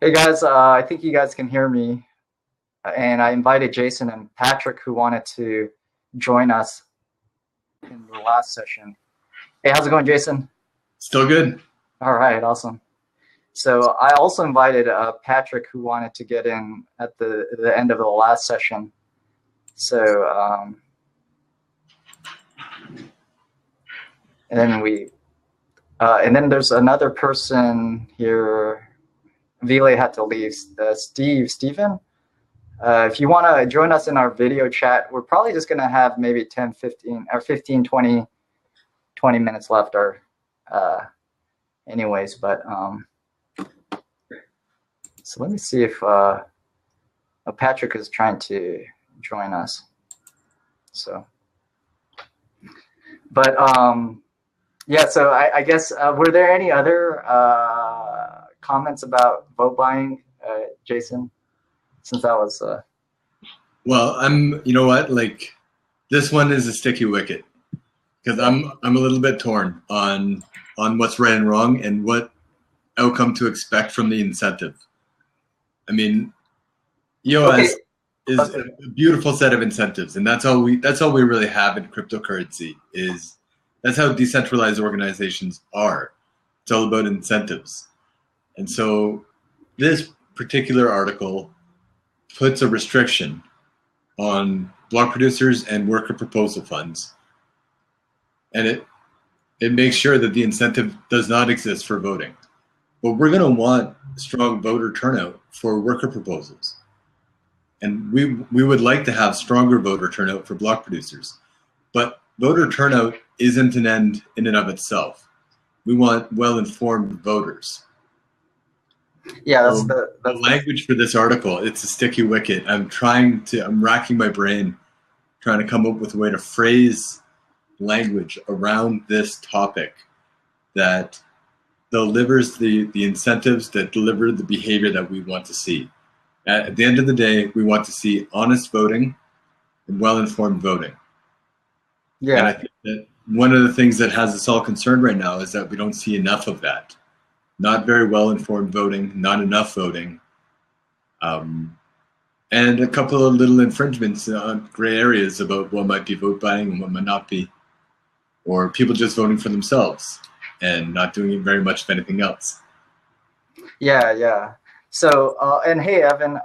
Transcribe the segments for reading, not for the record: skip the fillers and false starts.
Hey guys, I think you guys can hear me, and I invited Jason and Patrick who wanted to join us in the last session. Hey, how's it going, Jason? Still good. All right, awesome. So I also invited Patrick who wanted to get in at the end of the last session. So and then there's another person here. Vile had to leave. Steven. If you want to join us in our video chat, we're probably just going to have maybe 10, 15, or 15, 20 minutes left, or anyways. But so let me see if Patrick is trying to join us. So, but yeah. So I guess were there any other comments about vote buying, Jason? Since that was Well, you know what, like, this one is a sticky wicket because I'm a little bit torn on what's right and wrong and what outcome to expect from the incentive. I mean, EOS is a beautiful set of incentives, and that's all we really have in cryptocurrency. That's how decentralized organizations are. It's all about incentives. And so this particular article puts a restriction on block producers and worker proposal funds. And it makes sure that the incentive does not exist for voting. But we're going to want strong voter turnout for worker proposals. And we would like to have stronger voter turnout for block producers. But voter turnout isn't an end in and of itself. We want well-informed voters. Yeah, that's So the the language for this article, it's a sticky wicket. I'm racking my brain trying to come up with a way to phrase language around this topic that delivers the incentives, that deliver the behavior that we want to see. At the end of the day, we want to see honest voting and well-informed voting. Yeah. And I think that one of the things that has us all concerned right now is that we don't see enough of that. Not very well-informed voting, not enough voting, and a couple of little infringements on gray areas about what might be vote buying and what might not be, or people just voting for themselves and not doing very much of anything else. Yeah. So and hey, Evan,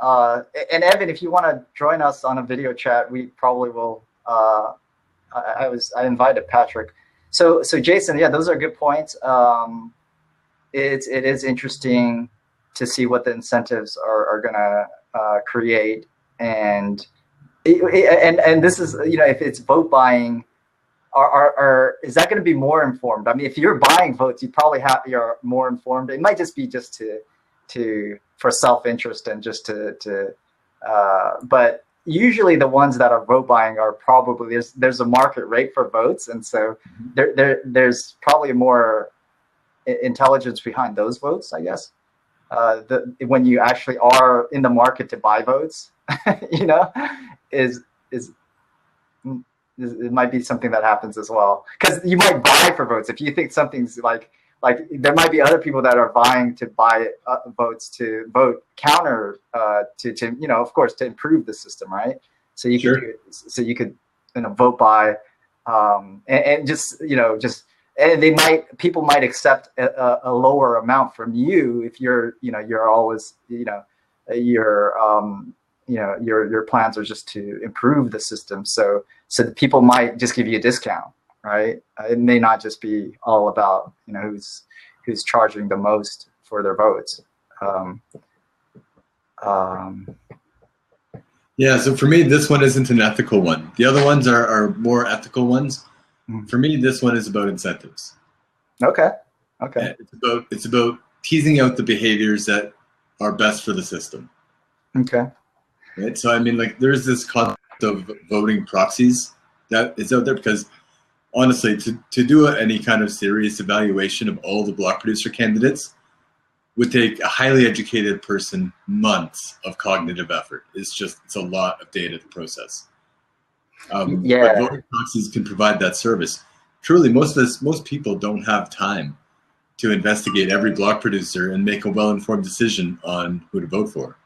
if you want to join us on a video chat, we probably will. I invited Patrick. So Jason, yeah, those are good points. It is interesting to see what the incentives are gonna create, and this is, if it's vote buying, is that going to be more informed? I mean, if you're buying votes, you're more informed. It might just be just for self-interest and just but usually the ones that are vote buying are probably there's a market rate for votes, and so there's probably more intelligence behind those votes, I guess. When you actually are in the market to buy votes, it might be something that happens as well. Because you might buy for votes if you think something's like there might be other people that are buying to buy votes to vote counter to of course, to improve the system, right? So you could vote by and just and people might accept a lower amount from you if you're always your plans are just to improve the system. So the people might just give you a discount, right? It may not just be all about who's charging the most for their votes. Yeah. So for me, this one isn't an ethical one. The other ones are more ethical ones. For me, this one is about incentives. Okay. It's about teasing out the behaviors that are best for the system. Okay. Right. So I mean, like, there's this concept of voting proxies that is out there because, honestly, to do any kind of serious evaluation of all the block producer candidates would take a highly educated person months of cognitive effort. It's a lot of data to process. But voting proxies can provide that service. Truly, most people don't have time to investigate every block producer and make a well-informed decision on who to vote for.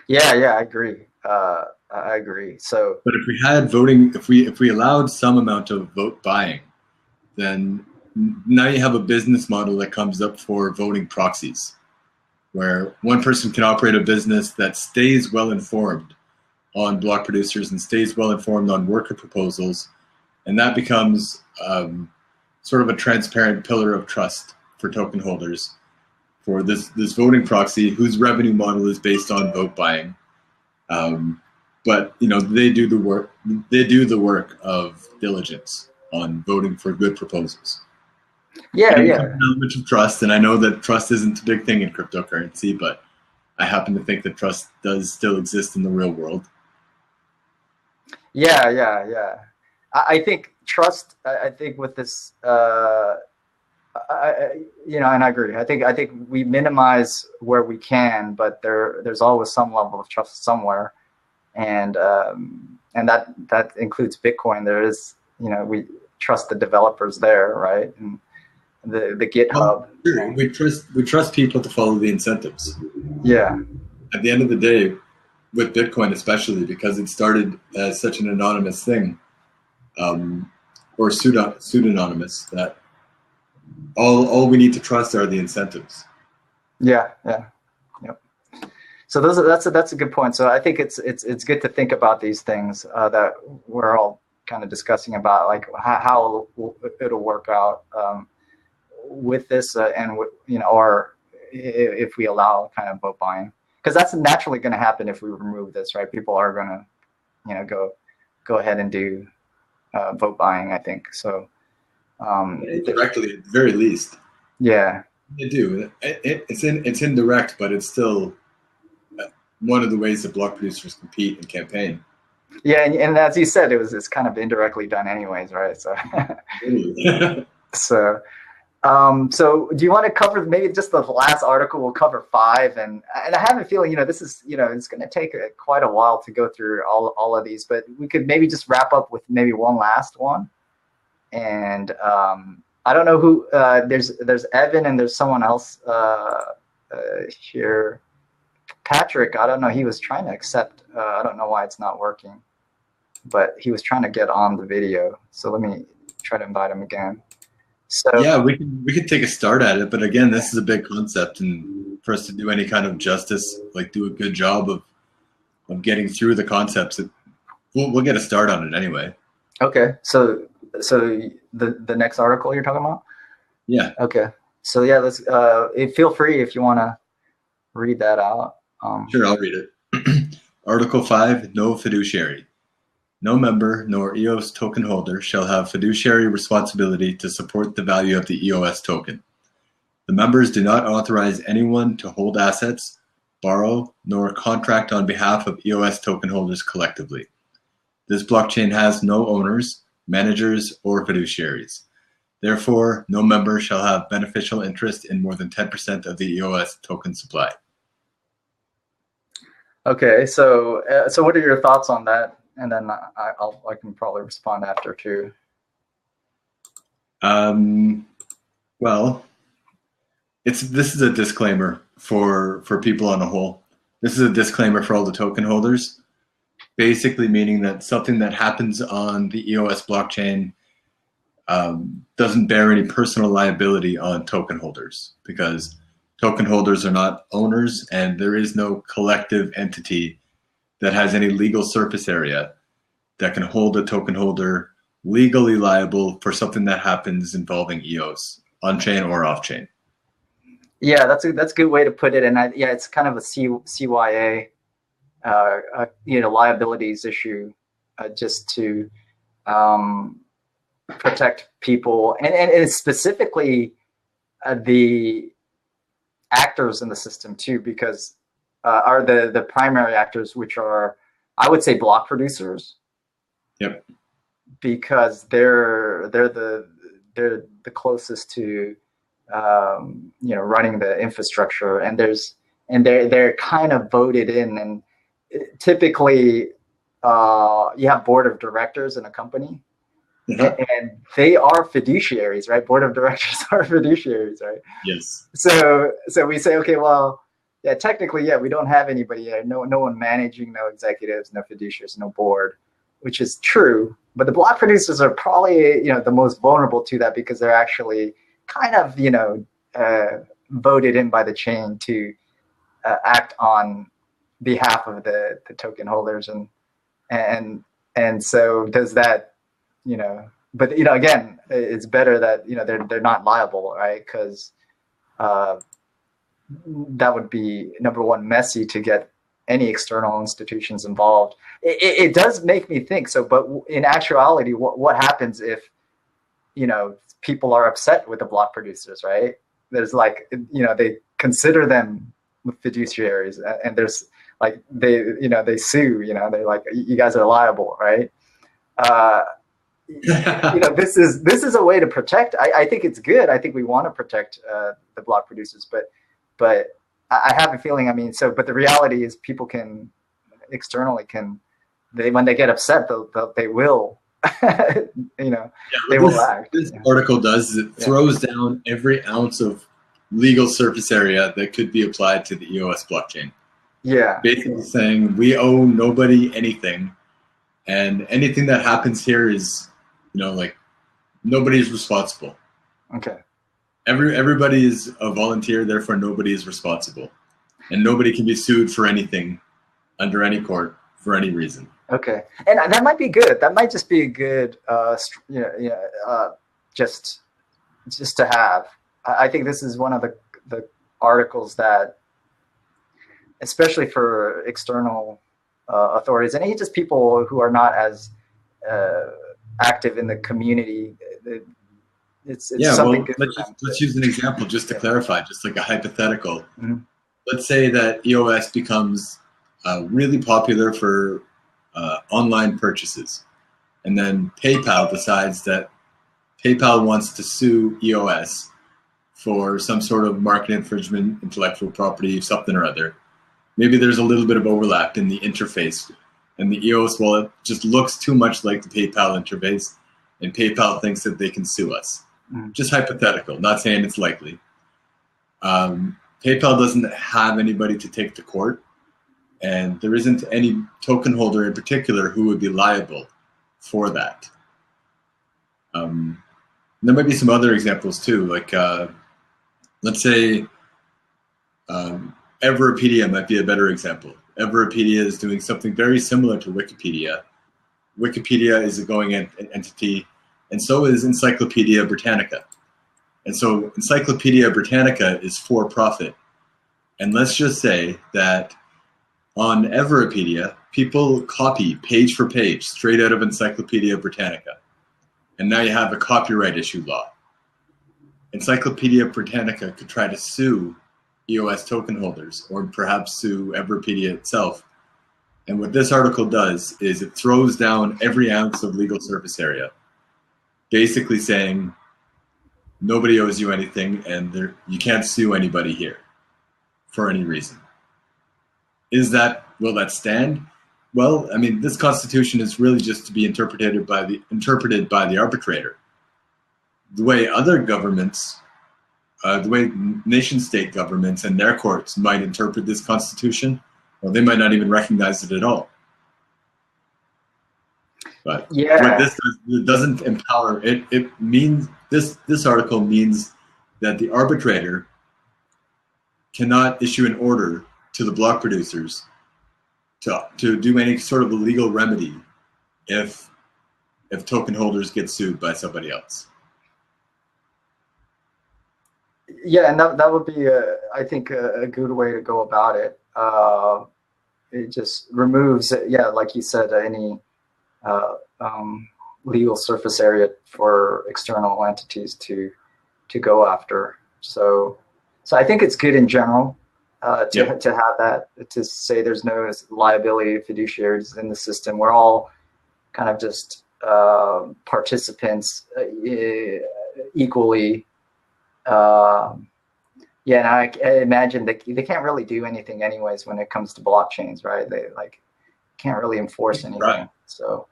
Yeah, I agree. I agree. So, but if we had voting, if we allowed some amount of vote buying, then now you have a business model that comes up for voting proxies, where one person can operate a business that stays well informed on block producers and stays well informed on worker proposals, and that becomes sort of a transparent pillar of trust for token holders for this voting proxy whose revenue model is based on vote buying. But they do the work. They do the work of diligence on voting for good proposals. Yeah. An element of trust, and I know that trust isn't a big thing in cryptocurrency, but I happen to think that trust does still exist in the real world. Yeah. I think trust. I think with this, and I agree. I think we minimize where we can, but there's always some level of trust somewhere, and that includes Bitcoin. There is, we trust the developers there, right? And the GitHub. Well, sure. We trust people to follow the incentives. Yeah. At the end of the day, with Bitcoin especially, because it started as such an anonymous thing, or pseudonymous, that all we need to trust are the incentives. Yep. So that's a good point. So I think it's good to think about these things that we're all kind of discussing about, like how it'll work out with this, and or if we allow kind of vote buying, because that's naturally going to happen if we remove this, right? People are going to go ahead and do vote buying, I think. So indirectly, at the very least. Yeah, they do. It's indirect, but it's still one of the ways that block producers compete and campaign. Yeah, and as you said, it's kind of indirectly done anyways, right? So so do you want to cover maybe just the last article? We'll cover 5, and I have a feeling this is it's going to take quite a while to go through all of these, but we could maybe just wrap up with maybe one last one. And I don't know who there's Evan, and there's someone else here. Patrick, I don't know. He was trying to accept. I don't know why it's not working, but he was trying to get on the video. So let me try to invite him again. So yeah, we can take a start at it, but again, this is a big concept, and for us to do any kind of justice, like do a good job of getting through the concepts, we'll get a start on it anyway. Okay, so the next article you're talking about? Yeah. Okay, so yeah, let's feel free if you want to read that out. Sure, I'll read it. Article 5, no fiduciary. No member nor EOS token holder shall have fiduciary responsibility to support the value of the EOS token. The members do not authorize anyone to hold assets, borrow, nor contract on behalf of EOS token holders collectively. This blockchain has no owners, managers, or fiduciaries. Therefore, no member shall have beneficial interest in more than 10% of the EOS token supply. Okay, so what are your thoughts on that? And then I can probably respond after too. Well, this is a disclaimer for people on a whole. This is a disclaimer for all the token holders, basically meaning that something that happens on the EOS blockchain doesn't bear any personal liability on token holders, because token holders are not owners, and there is no collective entity that has any legal surface area that can hold a token holder legally liable for something that happens involving EOS, on-chain or off-chain. Yeah, that's a good way to put it. And it's kind of a CYA, liabilities issue, just to protect people, and specifically the actors in the system too, because are the primary actors, which are, I would say, block producers. Yep. Because they're the closest to running the infrastructure, and they're kind of voted in, and typically you have board of directors in a company. Yeah. and they are fiduciaries, right? Board of directors are fiduciaries, right? Yes. So we say, okay, well, yeah, technically, yeah, we don't have anybody there. No one managing, no executives, no fiduciaries, no board, which is true. But the block producers are probably, the most vulnerable to that because they're actually kind of, voted in by the chain to act on behalf of the token holders, and so does that, but again, it's better that they're not liable, right? Because that would be, number one, messy to get any external institutions involved. It does make me think so, but in actuality, what happens if people are upset with the block producers, right? There's like, they consider them fiduciaries, and there's like they sue, they're like, you guys are liable, right? This is a way to protect. I think it's good. I think we want to protect the block producers, but I have a feeling. I mean, but the reality is, people can externally when they get upset, they will, they will act. This article does is it throws down every ounce of legal surface area that could be applied to the EOS blockchain. Yeah. Basically saying we owe nobody anything, and anything that happens here is, like, nobody's responsible. Okay. Everybody is a volunteer, therefore nobody is responsible, and nobody can be sued for anything under any court for any reason. Okay, and that might be good. That might just be a good, just to have. I think this is one of the articles that, especially for external authorities and just people who are not as active in the community, it's something good. Let's use an example just to clarify, just like a hypothetical. Mm-hmm. Let's say that EOS becomes really popular for online purchases, and then PayPal decides that PayPal wants to sue EOS for some sort of market infringement, intellectual property, something or other. Maybe there's a little bit of overlap in the interface, and the EOS wallet just looks too much like the PayPal interface, and PayPal thinks that they can sue us. Mm. Just hypothetical, not saying it's likely. PayPal doesn't have anybody to take to court, and there isn't any token holder in particular who would be liable for that. There might be some other examples too, like let's say Everipedia might be a better example. Everipedia is doing something very similar to Wikipedia. Wikipedia is a going entity, and so is Encyclopedia Britannica. And so Encyclopedia Britannica is for profit. And let's just say that on Everipedia, people copy page for page straight out of Encyclopedia Britannica. And now you have a copyright issue law. Encyclopedia Britannica could try to sue EOS token holders, or perhaps sue Everipedia itself. And what this article does is it throws down every ounce of legal surface area, basically saying nobody owes you anything, and you can't sue anybody here for any reason. Will that stand? Well, I mean, this constitution is really just to be interpreted by the arbitrator. The way other governments, the way nation-state governments and their courts might interpret this constitution, well, they might not even recognize it at all. But what this does, it doesn't empower it. It means this article means that the arbitrator cannot issue an order to the block producers to do any sort of a legal remedy if token holders get sued by somebody else. Yeah, and that would be, I think, a good way to go about it. It just removes, like you said, any legal surface area for external entities to go after. So I think it's good in general to have that, to say there's no liability of fiduciaries in the system. We're all kind of just participants equally. And I imagine they can't really do anything anyways when it comes to blockchains, right? They can't really enforce anything. Right. So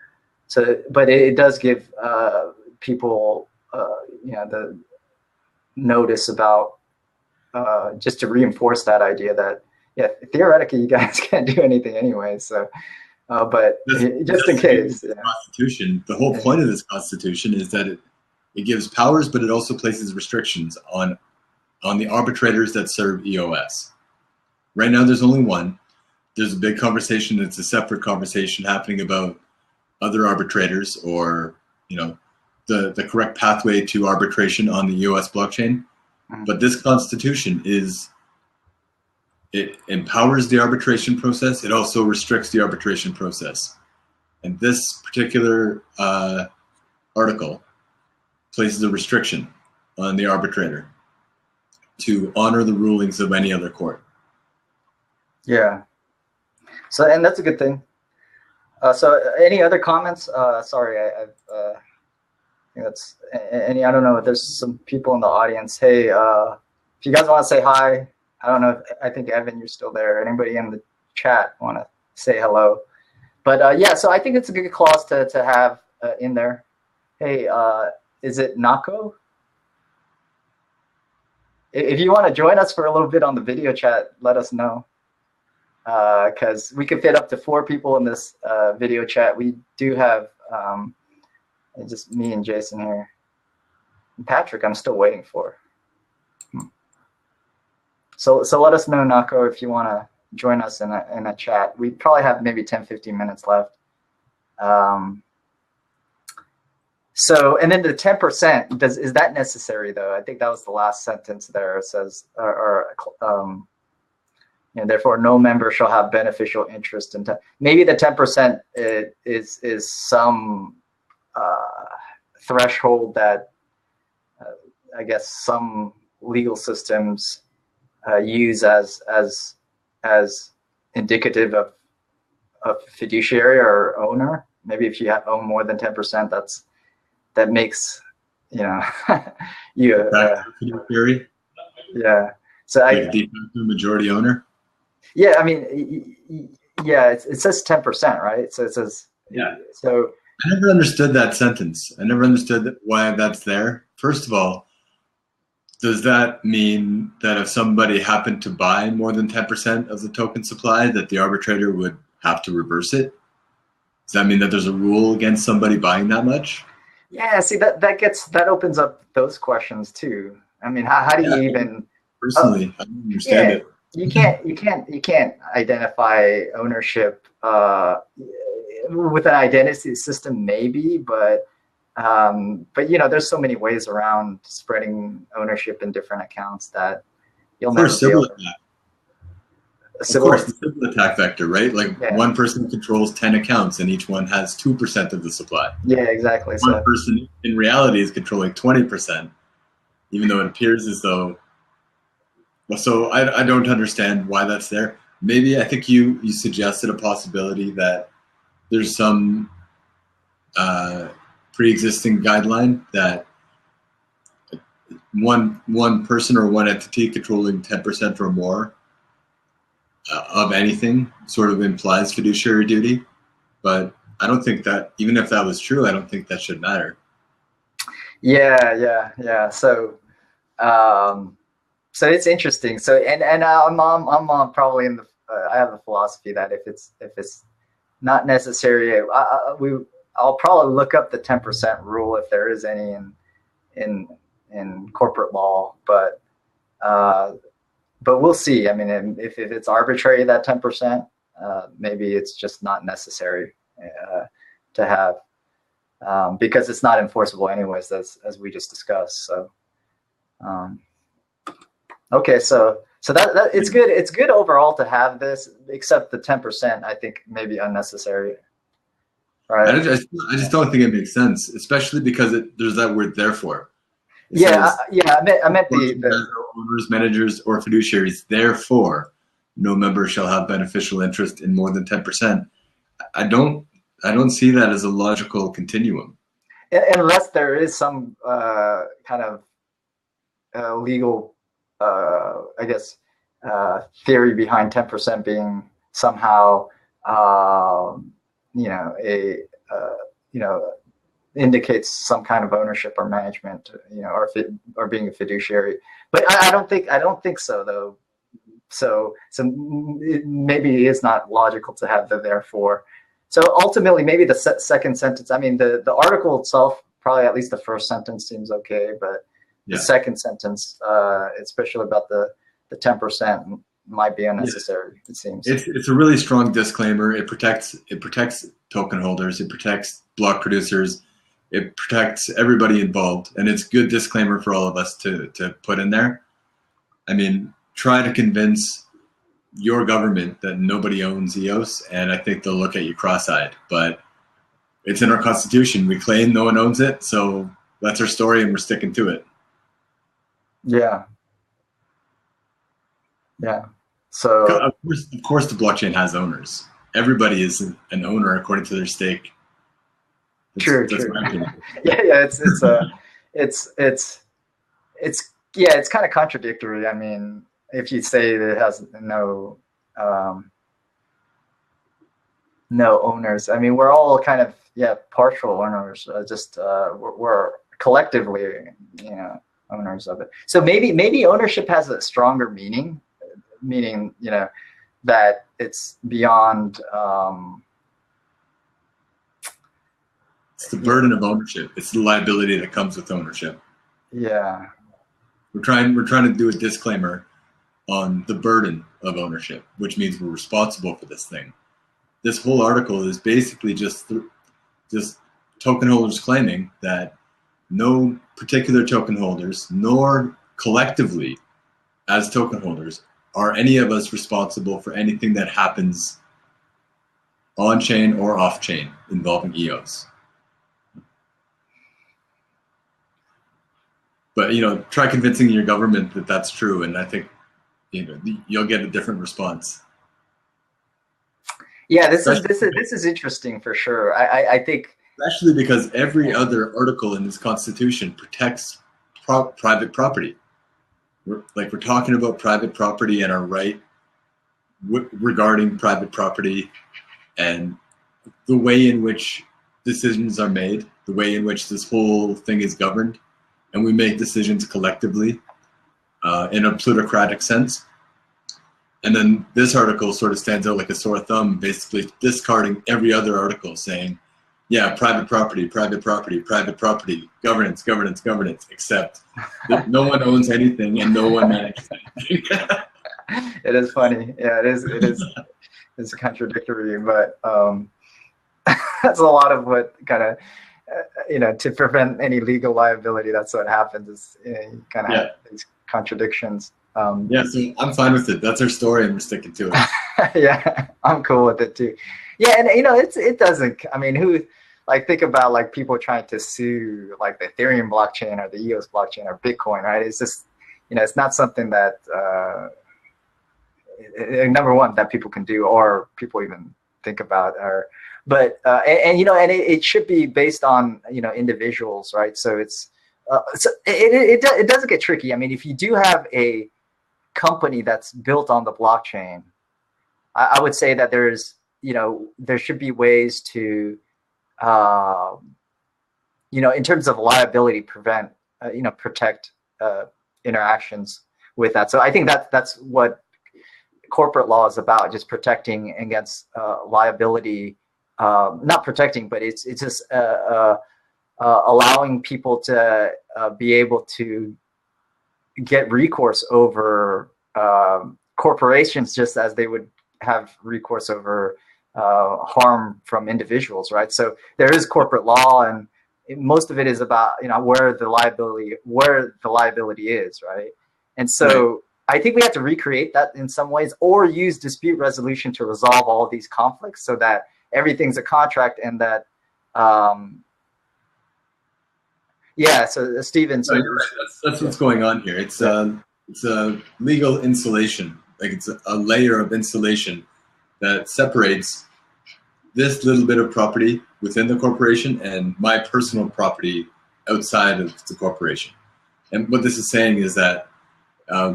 So, but it does give people, the notice about, just to reinforce that idea that, yeah, theoretically you guys can't do anything anyway. So, but just in case. Yeah. Constitution. The whole point of this Constitution is that it gives powers, but it also places restrictions on the arbitrators that serve EOS. Right now, there's only one. There's a big conversation. It's a separate conversation happening about other arbitrators, or the correct pathway to arbitration on the EOS blockchain. But this Constitution it empowers the arbitration process. It also restricts the arbitration process. And this particular article places a restriction on the arbitrator to honor the rulings of any other court. Yeah. So, and that's a good thing. So any other comments? Sorry, I think that's any. I don't know if there's some people in the audience. Hey, if you guys want to say hi, I don't know. I think Evan, you're still there. Anybody in the chat want to say hello? But yeah, so I think it's a good clause to have in there. Hey, is it Nako? If you want to join us for a little bit on the video chat, let us know. Because we can fit up to 4 people in this video chat. We do have just me and Jason here. And Patrick, I'm still waiting for. So let us know, Nako, if you want to join us in a chat. We probably have maybe 10-15 minutes left. So, and then the 10%, is that necessary though? I think that was the last sentence there. It says, therefore, no member shall have beneficial interest in. Maybe the 10% is some threshold that I guess some legal systems use as indicative of fiduciary or owner. Maybe if you own more than 10%, that makes you fiduciary. Yeah. So like the majority owner. Yeah, I mean, yeah, it says 10%, right? So it says, yeah. So I never understood that sentence. I never understood why that's there. First of all, does that mean that if somebody happened to buy more than 10% of the token supply, that the arbitrator would have to reverse it? Does that mean that there's a rule against somebody buying that much? Yeah, see, that opens up those questions too. I mean, how do you even personally? I don't understand it. You can't identify ownership with an identity system, maybe, but there's so many ways around spreading ownership in different accounts that you'll never be able to. Of course, the civil attack vector, right? Like one person controls 10 accounts and each one has 2% of the supply. Yeah, exactly. One person in reality is controlling 20%, even though it appears as though. So I don't understand why that's there. Maybe I think you suggested a possibility that there's some pre-existing guideline that one person or one entity controlling 10% or more of anything sort of implies fiduciary duty. But I don't think that, even if that was true, I don't think that should matter. Yeah. So it's interesting. So and I'm probably in the I have the philosophy that if it's not necessary, I'll probably look up the 10% rule if there is any in corporate law, but we'll see. I mean, if it's arbitrary, that 10%, maybe it's just not necessary to have because it's not enforceable anyways, as we just discussed. So. Okay, so that it's good. It's good overall to have this, except the 10%. I think maybe unnecessary. Right. I just don't think it makes sense, especially because there's that word "therefore." I meant the owners, managers, or fiduciaries. Therefore, no member shall have beneficial interest in more than 10%. I don't see that as a logical continuum. Unless there is some kind of legal. I guess theory behind 10% being somehow you know, indicates some kind of ownership or management, you know, or being a fiduciary. But I don't think so though. So maybe it is not logical to have the therefore. So ultimately, maybe the second sentence. I mean, the article itself, probably at least the first sentence seems okay, but the second sentence, especially about the 10%, might be unnecessary. It seems it's a really strong disclaimer. It protects token holders. It protects block producers. It protects everybody involved, and it's a good disclaimer for all of us to put in there. I mean, try to convince your government that nobody owns EOS, and I think they'll look at you cross-eyed. But it's in our constitution. We claim no one owns it, so that's our story, and we're sticking to it. Yeah. So of course, the blockchain has owners. Everybody is an owner according to their stake. True. Yeah. It's kind of contradictory. I mean, if you say that it has no owners, I mean, we're all kind of partial owners. We're collectively, you know, owners of it. So maybe ownership has a stronger meaning, you know, that it's beyond. It's the burden of ownership. It's the liability that comes with ownership. Yeah. We're trying to do a disclaimer on the burden of ownership, which means we're responsible for this thing. This whole article is basically just token holders claiming that no particular token holders, nor collectively as token holders, are any of us responsible for anything that happens on-chain or off-chain involving EOS. But, you know, try convincing your government that that's true, and I think, you know, you'll get a different response. Yeah, this is interesting for sure. I think, especially because every other article in this constitution protects private property. We're talking about private property and our right regarding private property and the way in which decisions are made, the way in which this whole thing is governed. And we make decisions collectively in a plutocratic sense. And then this article sort of stands out like a sore thumb, basically discarding every other article saying, yeah, private property, governance, except that no one owns anything and no one manages anything. It is funny. Yeah, it is. It's contradictory, but that's a lot of what kind of, you know, to prevent any legal liability, that's what happens is, you know, you kind of have these contradictions. So I'm fine with it. That's our story and we're sticking to it. Yeah, I'm cool with it too. Yeah, and you know, it doesn't, I mean, think about like people trying to sue like the Ethereum blockchain or the EOS blockchain or Bitcoin, right? It's just, you know, it's not something that, number one, that people can do or people even think about, but you know, and it should be based on, you know, individuals, right? So it's it doesn't get tricky. I mean, if you do have a company that's built on the blockchain, I would say that there's, you know, there should be ways to, you know, in terms of liability, protect interactions with that. So I think that's what corporate law is about, just protecting against liability. Not protecting, but it's just allowing people to be able to get recourse over corporations, just as they would have recourse over harm from individuals, right? So there is corporate law, and most of it is about, you know, where the liability is, right? And so I think we have to recreate that in some ways, or use dispute resolution to resolve all of these conflicts, so that everything's a contract, and that, so Stephen. So you're right. That's what's going on here. It's a legal insulation, like it's a layer of insulation that separates this little bit of property within the corporation and my personal property outside of the corporation. And what this is saying is that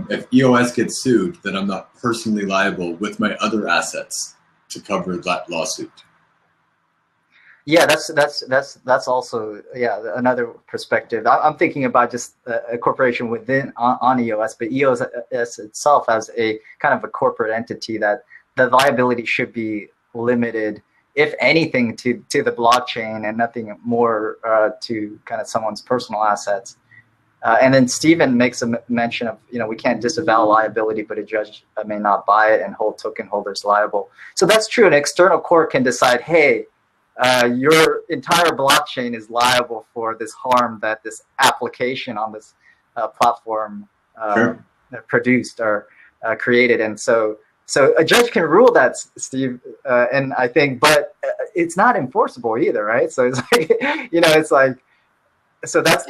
if EOS gets sued, then I'm not personally liable with my other assets to cover that lawsuit. Yeah, that's also, yeah, another perspective. I'm thinking about just a corporation within on EOS, but EOS itself as a kind of a corporate entity, that the liability should be limited, if anything, to the blockchain and nothing more to kind of someone's personal assets. And then Stephen makes a mention of, we can't disavow liability, but a judge may not buy it and hold token holders liable. So that's true. An external court can decide, hey, your entire blockchain is liable for this harm that this application on this platform Sure. produced or created. And so a judge can rule that, Steve, and I think, but it's not enforceable either, right? So it's like, it's like, so that's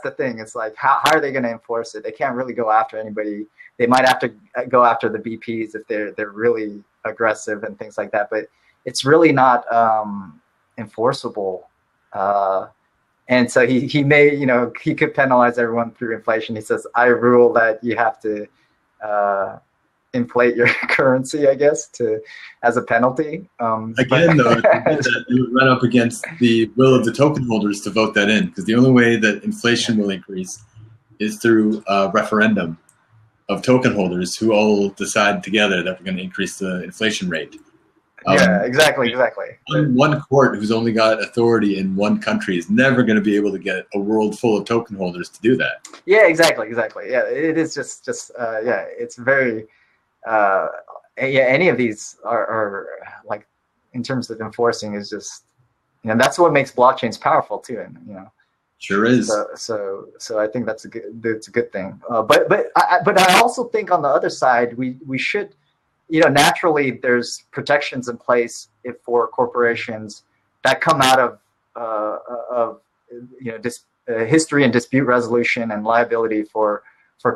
the thing. It's like, how are they going to enforce it? They can't really go after anybody. They might have to go after the BPs if they're really aggressive and things like that. But it's really not enforceable. And so he may, he could penalize everyone through inflation. He says, I rule that you have to inflate your currency, I guess, as a penalty. Again, though, that you would run up against the will of the token holders to vote that in, because the only way that inflation will increase is through a referendum of token holders who all decide together that we're going to increase the inflation rate. Yeah, exactly. One court who's only got authority in one country is never going to be able to get a world full of token holders to do that. Yeah, exactly. Yeah, it is just yeah, it's very, yeah, any of these are like, in terms of enforcing, is just, that's what makes blockchains powerful too. And, Sure is. So I think that's a good thing. But I also think on the other side, we should, naturally there's protections in place for corporations that come out of history and dispute resolution and liability for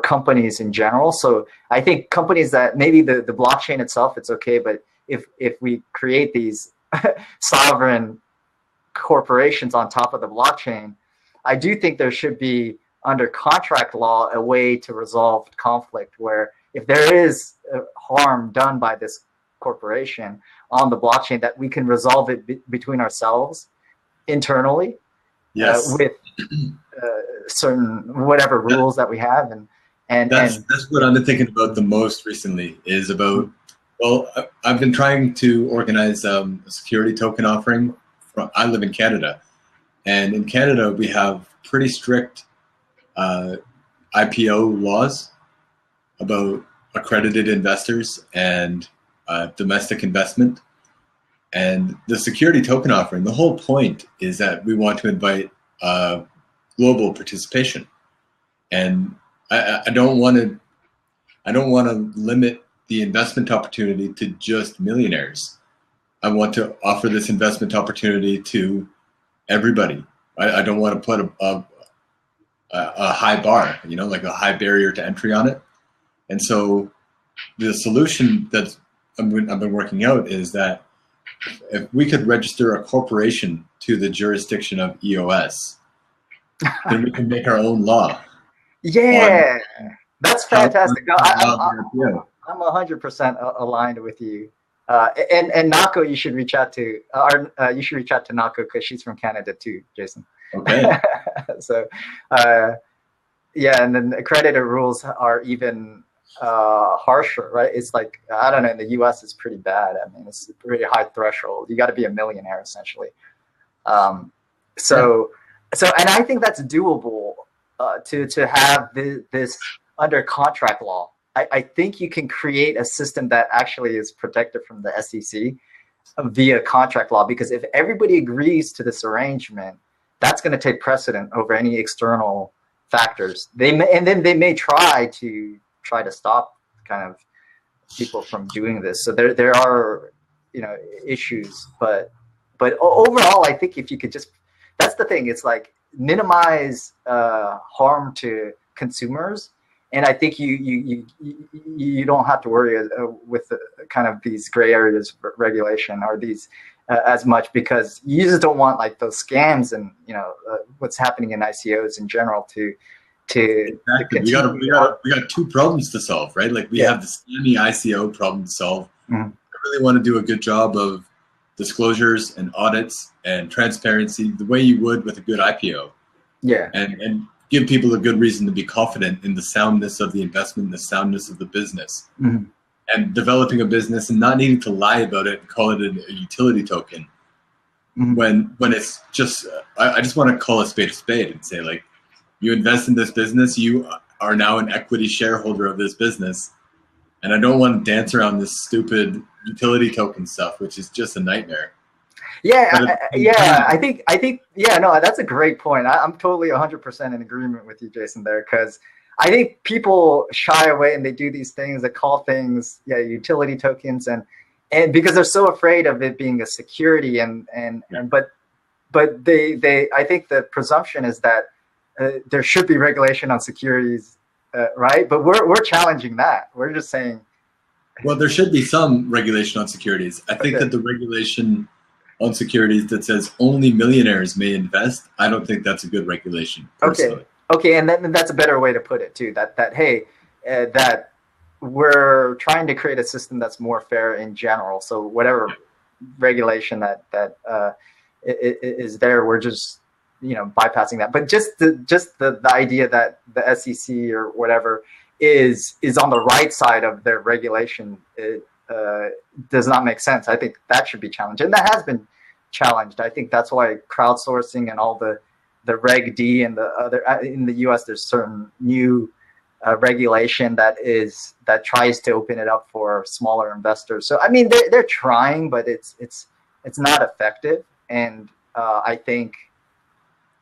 companies in general. So I think companies that maybe the blockchain itself, it's okay, but if we create these sovereign corporations on top of the blockchain, I do think there should be, under contract law, a way to resolve conflict, where if there is harm done by this corporation on the blockchain, that we can resolve it between ourselves internally. Yes. With certain whatever rules that we have, and that's what I've been thinking about the most recently, is about, well, I've been trying to organize a security token offering. I live in Canada, and in Canada we have pretty strict IPO laws about accredited investors and domestic investment. And the security token offering, the whole point is that we want to invite global participation, and I don't want to limit the investment opportunity to just millionaires. I want to offer this investment opportunity to everybody. I don't want to put a high bar, like a high barrier to entry on it. And so the solution that I've been working out is that if we could register a corporation to the jurisdiction of EOS, then we can make our own law. Yeah, that's fantastic. No, I'm 100% aligned with you. And Nako, you should reach out to Nako, because she's from Canada too, Jason. Okay. So, yeah, and then accredited rules are even harsher, right? It's like, I don't know, in the US it's pretty bad. I mean, it's a pretty high threshold. You got to be a millionaire essentially. So and I think that's doable to have this under contract law. I think you can create a system that actually is protected from the SEC via contract law, because if everybody agrees to this arrangement, that's going to take precedent over any external factors. They may try to stop kind of people from doing this. So there are issues, but overall, I think if you could just, that's the thing. It's like minimize harm to consumers, and I think you don't have to worry with kind of these gray areas regulation or these as much, because you just don't want like those scams and what's happening in ICOs in general to exactly. We got two problems to solve, right? Like we have the scammy ICO problem to solve. Mm-hmm. I really want to do a good job of disclosures and audits and transparency the way you would with a good IPO. Yeah. And give people a good reason to be confident in the soundness of the investment, the soundness of the business. Mm-hmm. And developing a business and not needing to lie about it and call it a utility token. Mm-hmm. When it's just, I just want to call a spade and say, like, you invest in this business, you are now an equity shareholder of this business. And I don't want to dance around this stupid utility token stuff, which is just a nightmare. Yeah, I think, yeah, no, that's a great point. I'm totally 100% in agreement with you, Jason, there, because I think people shy away and they do these things that call things, utility tokens, and because they're so afraid of it being a security, but they I think the presumption is that there should be regulation on securities, right? But we're challenging that. We're just saying, well, there should be some regulation on securities. I think that the regulation on securities that says only millionaires may invest, I don't think that's a good regulation. Personally. Okay, and then that's a better way to put it too. That hey, that we're trying to create a system that's more fair in general. So whatever regulation that is there, we're just bypassing that. But just the idea that the SEC or whatever is on the right side of their regulation, it does not make sense. I think that should be challenged, and that has been challenged. I think that's why crowdsourcing and all the Reg D and the other in the U.S. there's certain new regulation that tries to open it up for smaller investors. So I mean they're trying, but it's not effective, and I think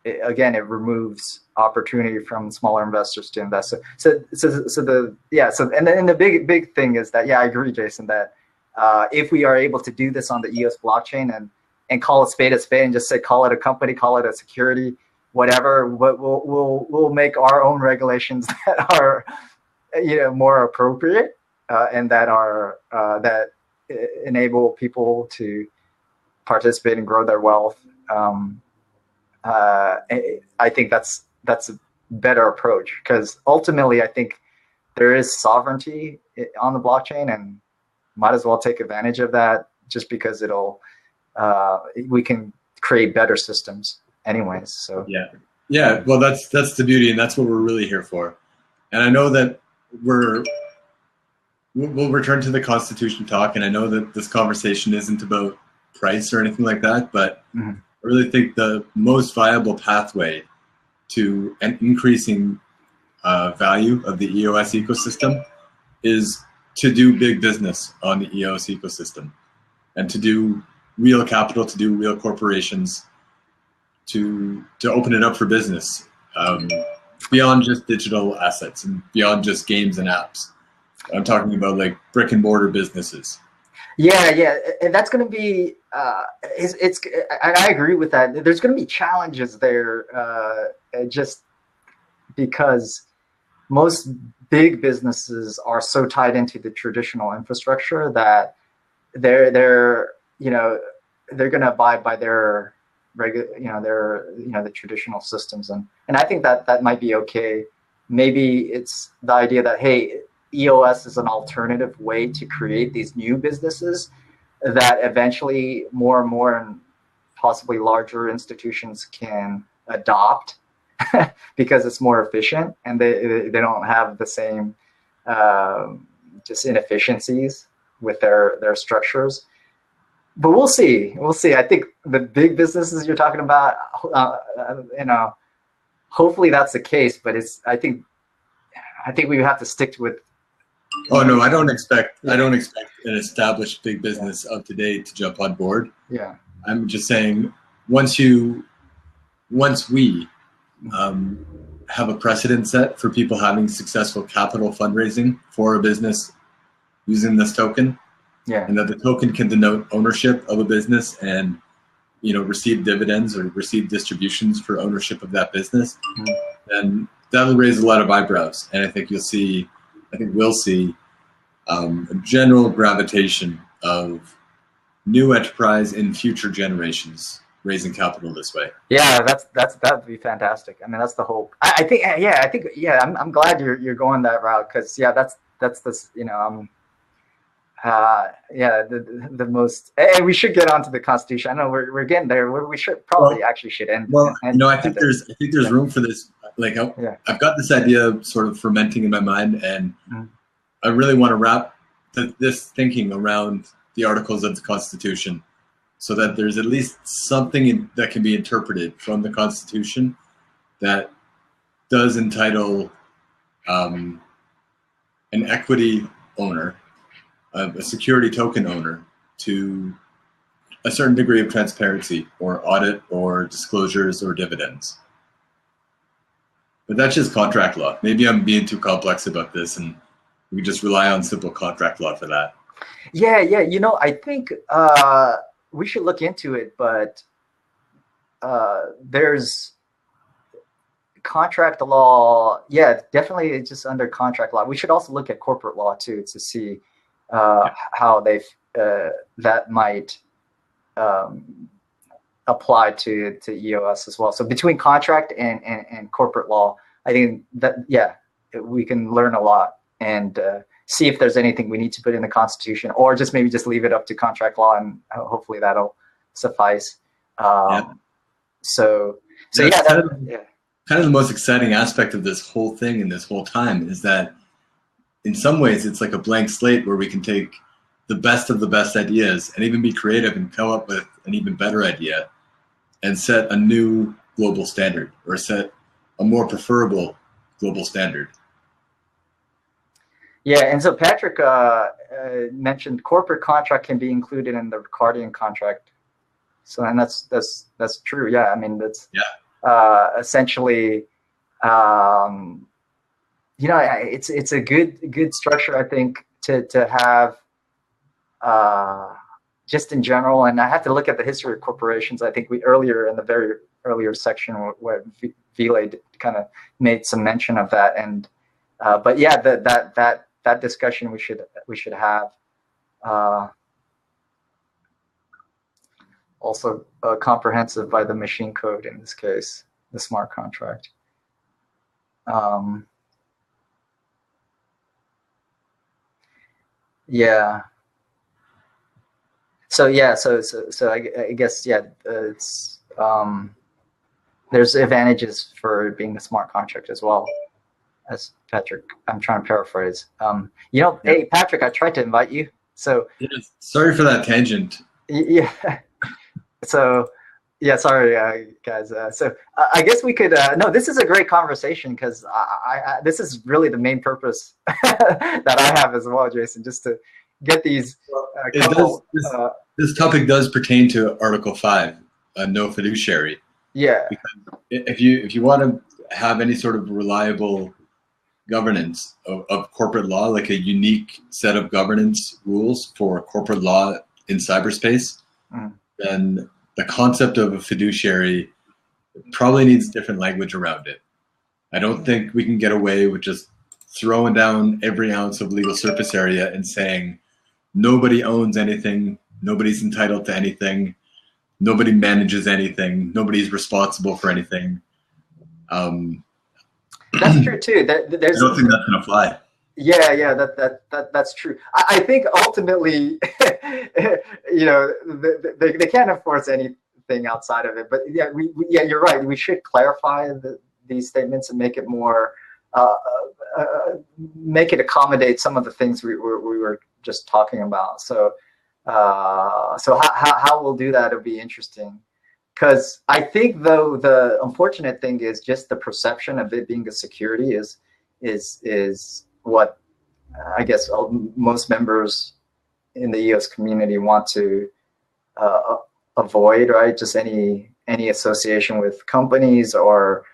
it removes opportunity from smaller investors to invest. So and then the big thing is that I agree, Jason, that if we are able to do this on the EOS blockchain and call a spade and just say call it a company, call it a security, whatever, we'll make our own regulations that are more appropriate and that are that enable people to participate and grow their wealth. I think that's a better approach, because ultimately I think there is sovereignty on the blockchain, and might as well take advantage of that, just because we can create better systems anyways. So well, that's the beauty, and that's what we're really here for. And I know that we'll return to the Constitution talk, and I know that this conversation isn't about price or anything like that, but I really think the most viable pathway to an increasing value of the EOS ecosystem is to do big business on the EOS ecosystem, and to do real capital, to do real corporations, to open it up for business, beyond just digital assets and beyond just games and apps. I'm talking about like brick and mortar businesses. Yeah, and that's going to be. I agree with that. There's going to be challenges there, just because most big businesses are so tied into the traditional infrastructure that they're going to abide by their the traditional systems, and I think that might be okay. Maybe it's the idea that, hey, EOS is an alternative way to create these new businesses that eventually more and more and possibly larger institutions can adopt because it's more efficient, and they don't have the same just inefficiencies with their structures. But we'll see. I think the big businesses you're talking about, hopefully that's the case. But I think we have to stick with. Oh no, I don't expect an established big business of today to jump on board. Yeah, I'm just saying once we have a precedent set for people having successful capital fundraising for a business using this token. Yeah. And that the token can denote ownership of a business and, receive dividends or receive distributions for ownership of that business, then that'll raise a lot of eyebrows. And I think we'll see a general gravitation of new enterprise in future generations raising capital this way. Yeah, that'd be fantastic. I mean, that's the hope. I think I'm glad you're going that route, because that's this, Yeah, the most. And we should get onto the Constitution. I know we're getting there. We should probably actually should end. Well, I end think it. there's room for this. Like, I've got this idea sort of fermenting in my mind, and I really want to wrap this thinking around the articles of the Constitution, so that there's at least something that can be interpreted from the Constitution that does entitle an equity owner, a security token owner, to a certain degree of transparency or audit or disclosures or dividends. But that's just contract law. Maybe I'm being too complex about this, and we just rely on simple contract law for that. Yeah. I think we should look into it, but there's contract law. Yeah, definitely it's just under contract law. We should also look at corporate law too, to see how that might apply to EOS as well. So between contract and corporate law, I think that, we can learn a lot and see if there's anything we need to put in the Constitution, or just maybe just leave it up to contract law, and hopefully that'll suffice. So kind of the most exciting aspect of this whole thing and this whole time is that in some ways it's like a blank slate where we can take the best of the best ideas and even be creative and come up with an even better idea and set a new global standard, or set a more preferable global standard. Yeah, and so Patrick mentioned corporate contract can be included in the Ricardian contract. So, and that's true. Yeah, I mean that's essentially, it's a good structure, I think, to have just in general. And I have to look at the history of corporations. I think earlier in the very earlier section where Vile kind of made some mention of that. And but yeah, that discussion we should have. Also comprehensive by the machine code in this case, the smart contract. Yeah. So I guess it's there's advantages for being a smart contract as well. As Patrick, I'm trying to paraphrase. Hey Patrick, I tried to invite you. So sorry for that tangent. Yeah. So yeah, sorry guys. So I guess we could. No, this is a great conversation, because I this is really the main purpose that I have as well, Jason, just to get these. This topic does pertain to Article 5, no fiduciary. Yeah. Because if you want to have any sort of reliable governance of corporate law, like a unique set of governance rules for corporate law in cyberspace, then the concept of a fiduciary probably needs different language around it. I don't think we can get away with just throwing down every ounce of legal surface area and saying nobody owns anything, nobody's entitled to anything, nobody manages anything, nobody's responsible for anything. That's true too. I don't think that's going to fly. Yeah, that's true. I think ultimately, they can't enforce anything outside of it. But yeah, you're right. We should clarify these statements and make it more, make it accommodate some of the things we were just talking about. So how we'll do that will be interesting. Because I think, though, the unfortunate thing is just the perception of it being a security is what I guess most members in the EOS community want to avoid, right? Just any association with companies or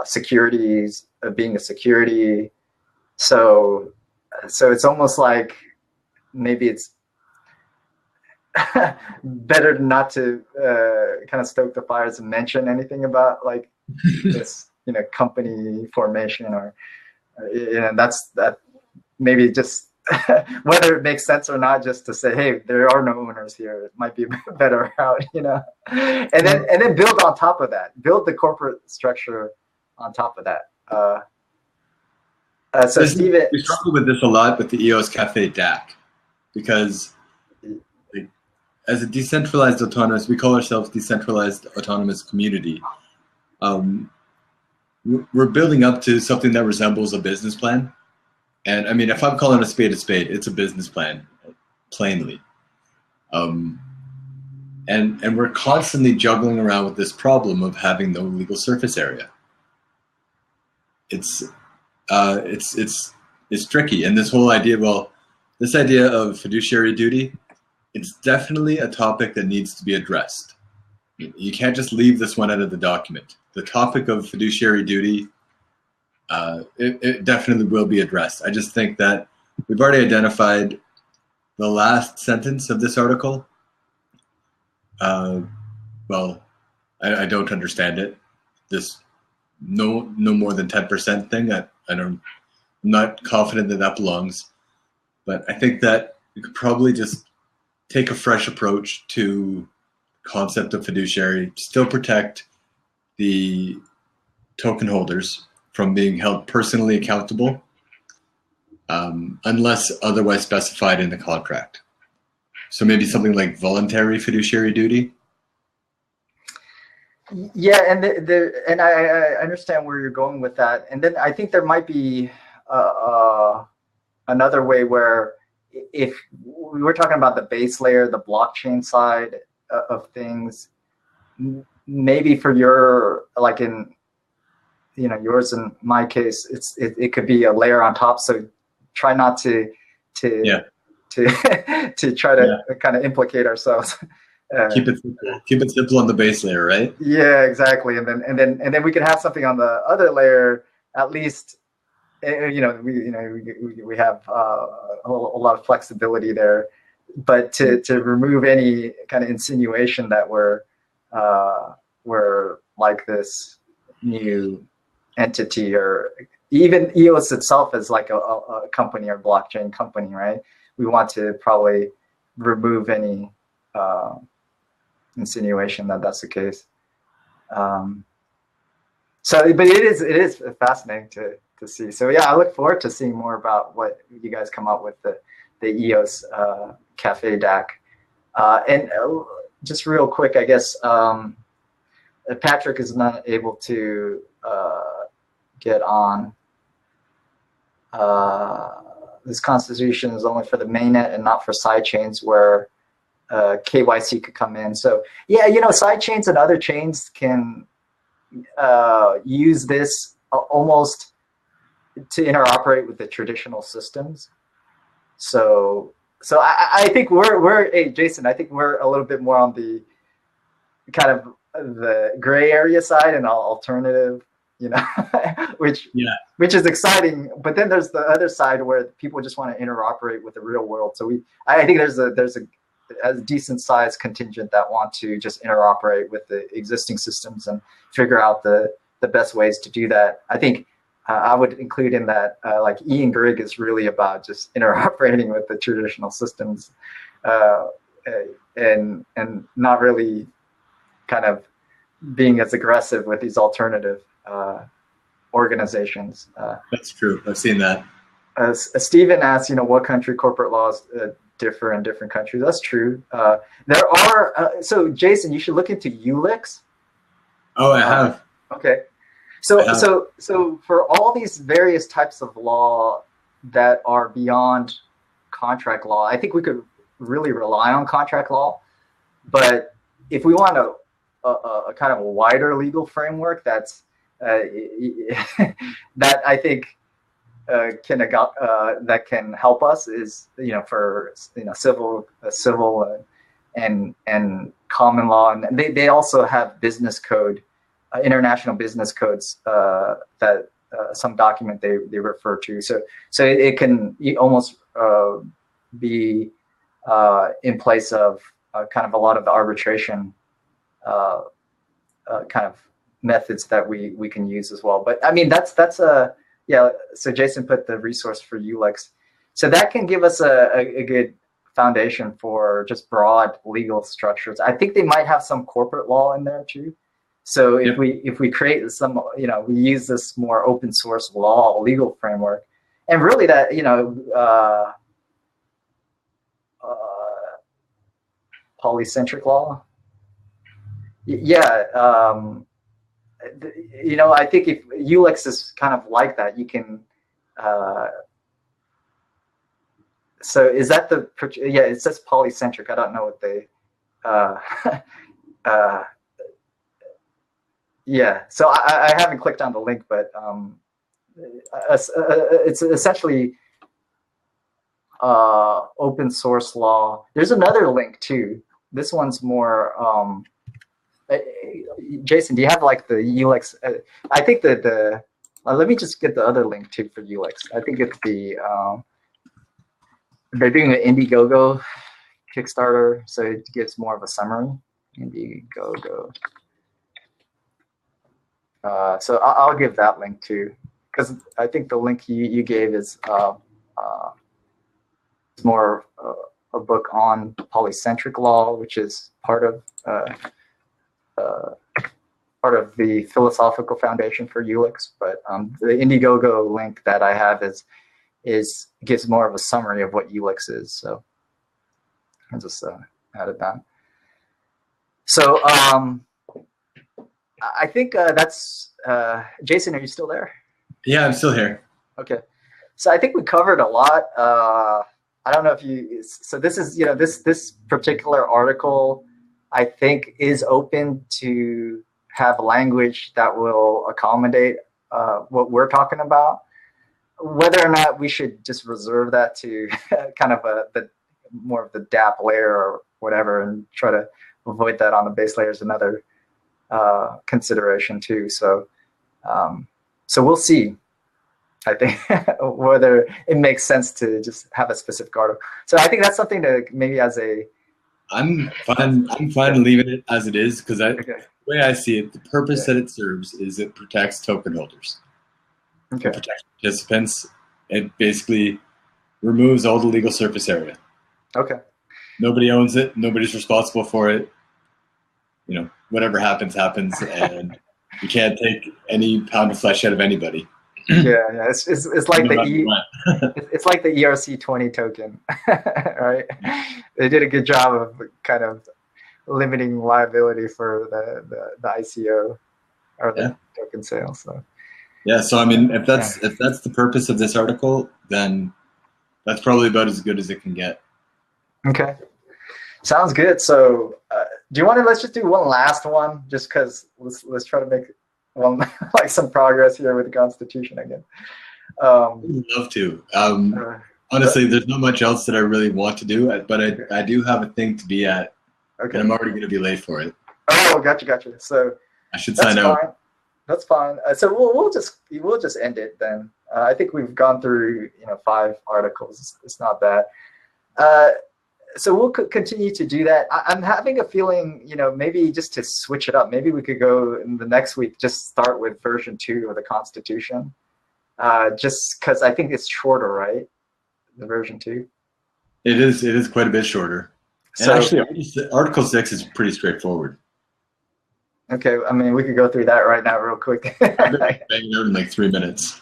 securities being a security. So it's almost like maybe it's better not to kind of stoke the fires and mention anything about like this, company formation or that's that. Maybe just whether it makes sense or not, just to say, hey, there are no owners here. It might be a better route, and then build on top of that. Build the corporate structure on top of that. So Stephen, we struggle with this a lot with the EOS Cafe DAC, because like, as a decentralized autonomous, we call ourselves decentralized autonomous community. We're building up to something that resembles a business plan. And I mean, if I'm calling a spade, it's a business plan, plainly. And we're constantly juggling around with this problem of having no legal surface area. It's tricky. And this whole idea, this idea of fiduciary duty, it's definitely a topic that needs to be addressed. You can't just leave this one out of the document. The topic of fiduciary duty, it definitely will be addressed. I just think that we've already identified the last sentence of this article. I don't understand it. This no more than 10% thing. I'm not confident that belongs. But I think that you could probably just take a fresh approach to concept of fiduciary, still protect the token holders from being held personally accountable, unless otherwise specified in the contract. So maybe something like voluntary fiduciary duty. Yeah, and I understand where you're going with that. And then I think there might be another way where, if we were talking about the base layer, the blockchain side of things, maybe for your, like in, yours and my case, it could be a layer on top. So try not to try to kind of implicate ourselves. Keep it simple on the base layer, right? Yeah, exactly. And then we could have something on the other layer, at least. We have a lot of flexibility there, but to remove any kind of insinuation that we're like this new entity, or even EOS itself is like a company or blockchain company, right? We want to probably remove any insinuation that that's the case. But it is fascinating to see. So yeah, I look forward to seeing more about what you guys come up with the EOS Cafe DAC. And just real quick, I guess Patrick is not able to get on. This constitution is only for the mainnet and not for side chains where KYC could come in. So yeah, side chains and other chains can use this almost to interoperate with the traditional systems. So I think hey, Jason, I think we're a little bit more on the kind of the gray area side and alternative, which is exciting. But then there's the other side where people just want to interoperate with the real world. So I think there's a decent sized contingent that want to just interoperate with the existing systems and figure out the best ways to do that. I think I would include in that, like Ian Grigg is really about just interoperating with the traditional systems, and not really kind of being as aggressive with these alternative organizations. That's true. I've seen that. Stephen asked, what country corporate laws differ in different countries. That's true. There are. So Jason, you should look into ULIX. Oh, I have. Okay. So for all these various types of law that are beyond contract law, I think we could really rely on contract law. But if we want a kind of a wider legal framework, that's that I think that can help us is for civil and common law, and they also have business code. International business codes that some document they refer to. So it can almost be in place of kind of a lot of the arbitration kind of methods that we can use as well. But I mean, that's a, yeah. So Jason put the resource for ULIX. So that can give us a good foundation for just broad legal structures. I think they might have some corporate law in there too. So if we create some, we use this more open source law legal framework, and really that, polycentric law. Yeah. I think if ULEX is kind of like that, you can, so is that yeah, it says polycentric. I don't know what they, yeah, so I haven't clicked on the link, but it's essentially open source law. There's another link too. This one's more, Jason, do you have like the ULEX? I think that let me just get the other link too for ULEX. I think it's they're doing an Indiegogo Kickstarter, so it gives more of a summary. Indiegogo. So I'll give that link too, because I think the link you gave is it's more a book on polycentric law, which is part of the philosophical foundation for ULEX. But the Indiegogo link that I have gives more of a summary of what ULEX is. So I just added that. So I think that's Jason. Are you still there? Yeah, I'm still here. Okay, so I think we covered a lot. I don't know if you. So this is this particular article, I think, is open to have language that will accommodate what we're talking about. Whether or not we should just reserve that to kind of the more of the DApp layer or whatever, and try to avoid that on the base layer is another consideration too. So we'll see. I think whether it makes sense to just have a specific article. So I think that's something to maybe as a. I'm fine leaving it as it is, because the way I see it, the purpose that it serves is it protects token holders. Okay. It protects participants. It basically removes all the legal surface area. Okay. Nobody owns it. Nobody's responsible for it. Whatever happens, and you can't take any pound of flesh out of anybody. Yeah. It's like it's like the ERC20 token, right? They did a good job of kind of limiting liability for the ICO or the token sale. So. Yeah. So I mean, if that's the purpose of this article, then that's probably about as good as it can get. Okay. Sounds good. So, do you want to? Let's just do one last one, just because let's try to make one some progress here with the Constitution again. I'd love to. Honestly, there's not much else that I really want to do, but I do have a thing to be at. Okay. And I'm already going to be late for it. Oh, gotcha. So I should sign out. That's fine. So we'll just end it then. I think we've gone through 5 articles. It's not bad. So we'll continue to do that. I'm having a feeling, maybe just to switch it up, maybe we could go in the next week, just start with version 2 of the Constitution, just because I think it's shorter, right? The version 2. It is quite a bit shorter. So, and actually, Article 6 is pretty straightforward. Okay, I mean, we could go through that right now real quick. I've been banging out in like 3 minutes.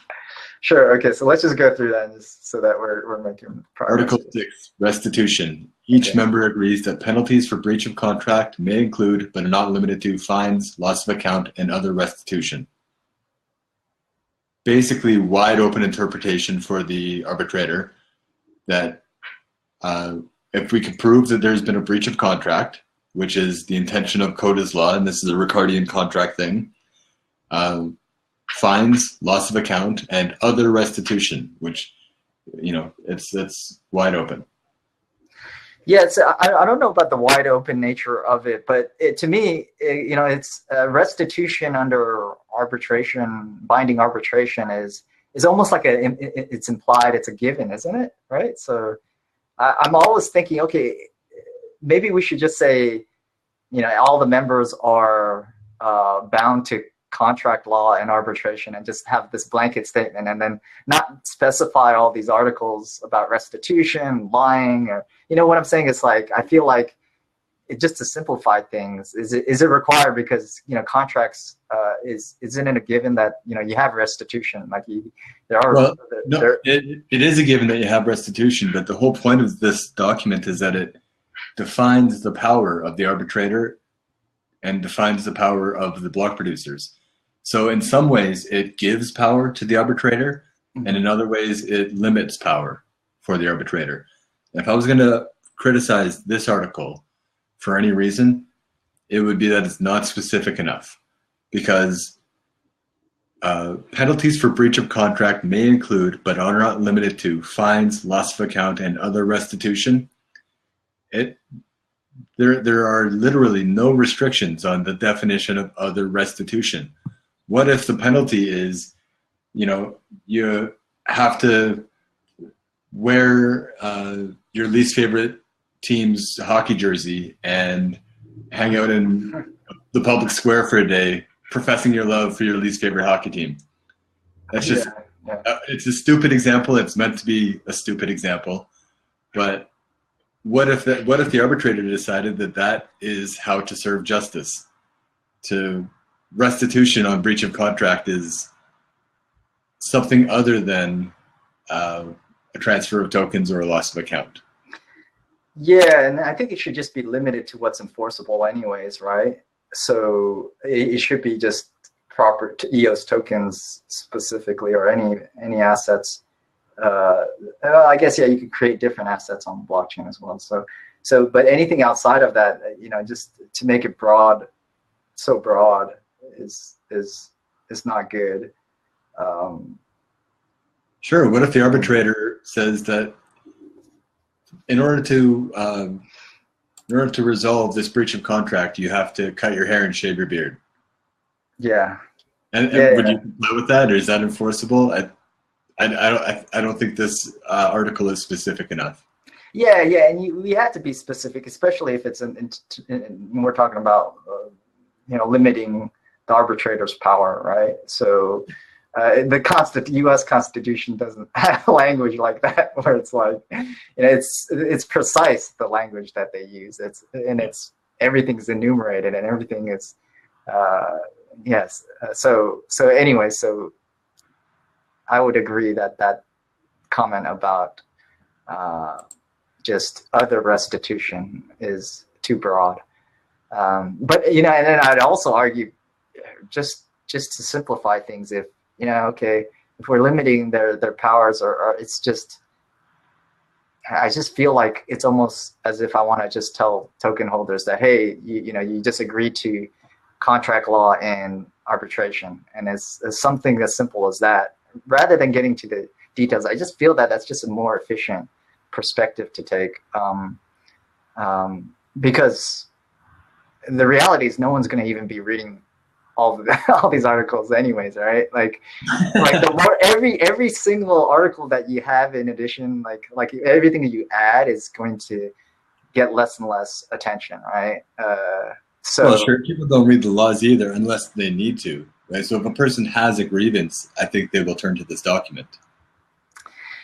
Sure. Okay, so let's just go through that just so that we're making progress. Article 6, restitution. Each member agrees that penalties for breach of contract may include, but are not limited to, fines, loss of account, and other restitution. Basically, wide open interpretation for the arbitrator that if we can prove that there's been a breach of contract, which is the intention of Coda's law, and this is a Ricardian contract thing, fines, loss of account, and other restitution, which, it's wide open. Yeah, I don't know about the wide open nature of it, but to me, it's restitution under arbitration, binding arbitration is almost like it's implied, it's a given, isn't it? Right? So I'm always thinking, okay, maybe we should just say, all the members are bound to contract law and arbitration, and just have this blanket statement, and then not specify all these articles about restitution, lying, or what I'm saying is, like, I feel like just to simplify things, is it required because contracts isn't it a given that you have restitution, like there are Well, no, it is a given that you have restitution, but the whole point of this document is that it defines the power of the arbitrator and defines the power of the block producers. So in some ways it gives power to the arbitrator, and in other ways it limits power for the arbitrator. And if I was going to criticize this article for any reason, it would be that it's not specific enough, because penalties for breach of contract may include, but are not limited to, fines, loss of account, and other restitution. There are literally no restrictions on the definition of other restitution. What if the penalty is, you have to wear your least favorite team's hockey jersey and hang out in the public square for a day, professing your love for your least favorite hockey team? That's just, it's a stupid example. It's meant to be a stupid example. But what if the arbitrator decided that is how to serve justice? To restitution on breach of contract is something other than a transfer of tokens or a loss of account. Yeah, and I think it should just be limited to what's enforceable anyways, right? So it should be just proper to EOS tokens specifically, or any assets. I guess, yeah, you could create different assets on the blockchain as well. So but anything outside of that, just to make it broad, so broad is not good. Sure. What if the arbitrator says that in order to resolve this breach of contract, you have to cut your hair and shave your beard? Yeah. And would you comply with that, or is that enforceable? I don't think this article is specific enough. Yeah, and we have to be specific, especially if it's when we're talking about limiting the arbitrator's power, right? So the U.S. Constitution doesn't have language like that, where it's like, it's precise, the language that they use. It's everything's enumerated and everything is yes. So anyway, so I would agree that comment about just other restitution is too broad. But and then I'd also argue, just to simplify things, if if we're limiting their powers, or it's just, I just feel like it's almost as if I want to just tell token holders that, hey, you just agreed to contract law and arbitration, and it's something as simple as that, rather than getting to the details. I just feel that that's just a more efficient perspective to take, because the reality is no one's going to even be reading all these articles anyways, right? Like the more every single article that you have in addition, like everything that you add is going to get less and less attention, right? Well, sure, people don't read the laws either unless they need to, right? So if a person has a grievance, I think they will turn to this document.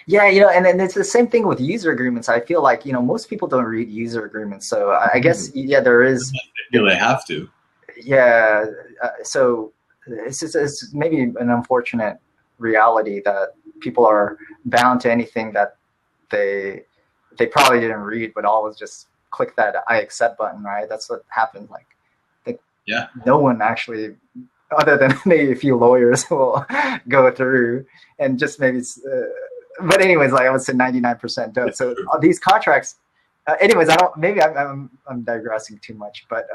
Yeah, and then it's the same thing with user agreements. I feel like most people don't read user agreements, so I guess there is. I feel they have to. Yeah, so it's maybe an unfortunate reality that people are bound to anything that they probably didn't read, but always just click that I accept button, right? That's what happened. Yeah, no one actually, other than maybe a few lawyers, will go through and just maybe. But anyways, I would say 99% don't. So these contracts, anyways, I'm digressing too much, but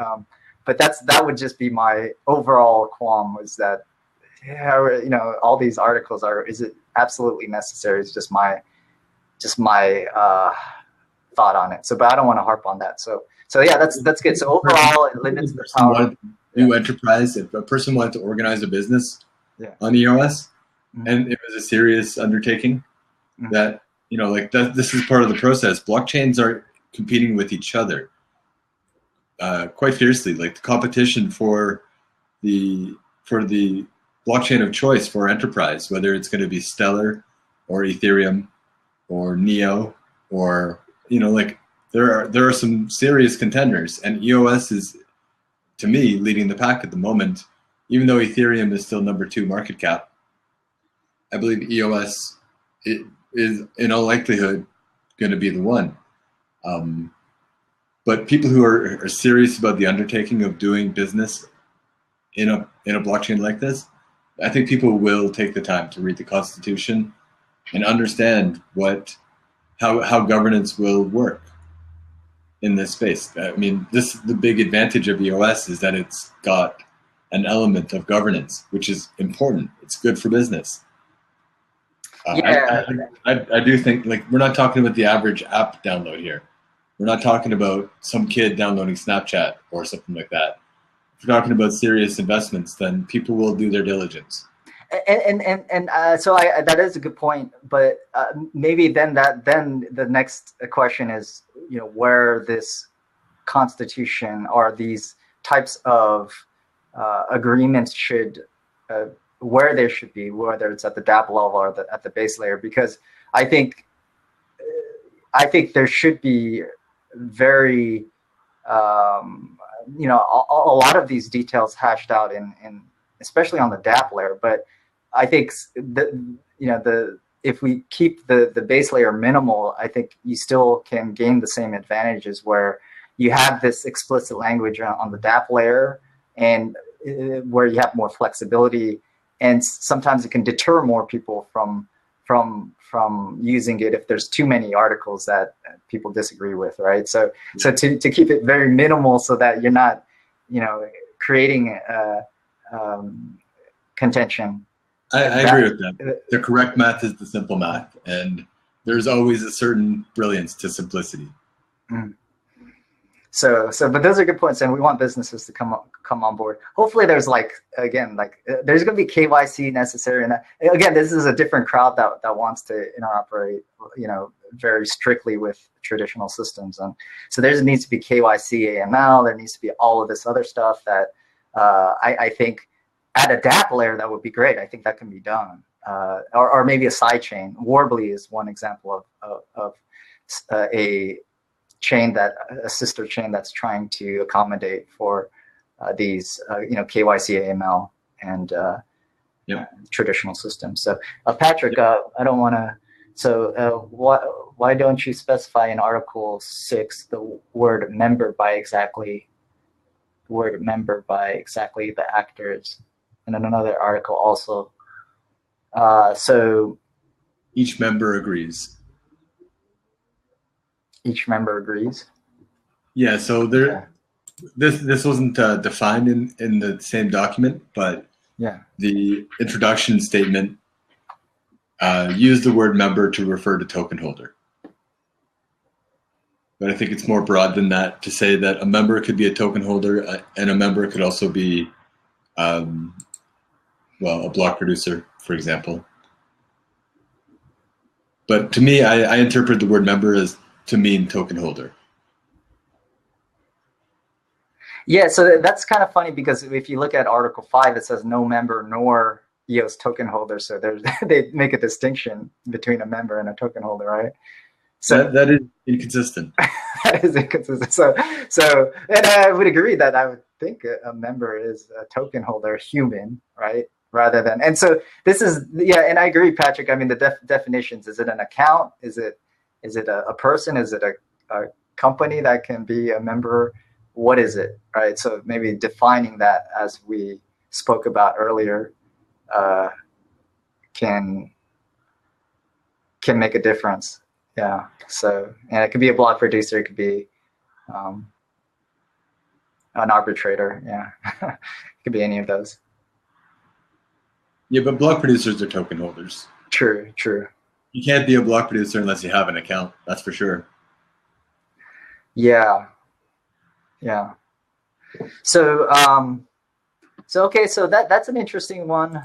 that would just be my overall qualm, was that, all these articles is it absolutely necessary? It's just my thought on it. So, but I don't want to harp on that. So yeah, that's good. So overall, it limits the power. New enterprise. If a person wanted to organize a business on EOS, and it was a serious undertaking, that this is part of the process. Blockchains are competing with each other quite fiercely. Like the competition for the blockchain of choice for enterprise, whether it's going to be Stellar or Ethereum or Neo, or there are some serious contenders, and EOS is, to me, leading the pack at the moment. Even though Ethereum is still number 2 market cap, I believe EOS is in all likelihood going to be the one. But people who are serious about the undertaking of doing business in a blockchain like this, I think people will take the time to read the Constitution and understand how governance will work in this space. I mean, the big advantage of EOS is that it's got an element of governance, which is important. It's good for business. I do think, like, we're not talking about the average app download here. We're not talking about some kid downloading Snapchat or something like that. If we're talking about serious investments, then people will do their diligence. So that is a good point, but maybe then the next question is, where this constitution or these types of agreements should, where they should be, whether it's at the dApp level or at the base layer, because I think there should be very, a lot of these details hashed out in especially on the dApp layer, but I think if we keep the base layer minimal, I think you still can gain the same advantages where you have this explicit language on the dApp layer, and where you have more flexibility, and sometimes it can deter more people from using it if there's too many articles that people disagree with, right? So to keep it very minimal so that you're not, creating contention. I agree with that. The correct math is the simple math, and there's always a certain brilliance to simplicity. Mm. But those are good points, and we want businesses to come on board. Hopefully, there's there's going to be KYC necessary, and again, this is a different crowd that wants to interoperate, very strictly with traditional systems, and so there needs to be KYC, AML. There needs to be all of this other stuff that I think at a dApp layer that would be great. I think that can be done, or maybe a side chain. Warbly is one example of a chain a sister chain that's trying to accommodate for these KYC, AML, and traditional systems. So Patrick, I don't want to. So why don't you specify in Article 6 the word member by exactly the actors, and in another article also. So each member agrees. Each member agrees. Yeah. So this wasn't defined in the same document, but the introduction statement used the word member to refer to token holder. But I think it's more broad than that to say that a member could be a token holder, and a member could also be, a block producer, for example. But to me, I interpret the word member as to mean token holder. Yeah, so that's kind of funny, because if you look at Article 5, it says no member nor EOS token holder. So they make a distinction between a member and a token holder, right? So that is inconsistent. That is inconsistent. So, and I would agree that I would think a member is a token holder, human, right? Rather than, and so this is, and I agree, Patrick. I mean, the definitions, is it an account? Is it a person? Is it a company that can be a member? What is it, right? So maybe defining that, as we spoke about earlier, can make a difference. Yeah. So, and it could be a block producer. It could be an arbitrator. Yeah. It could be any of those. Yeah, but block producers are token holders. True. You can't be a block producer unless you have an account. That's for sure. Yeah. So, okay. So that's an interesting one.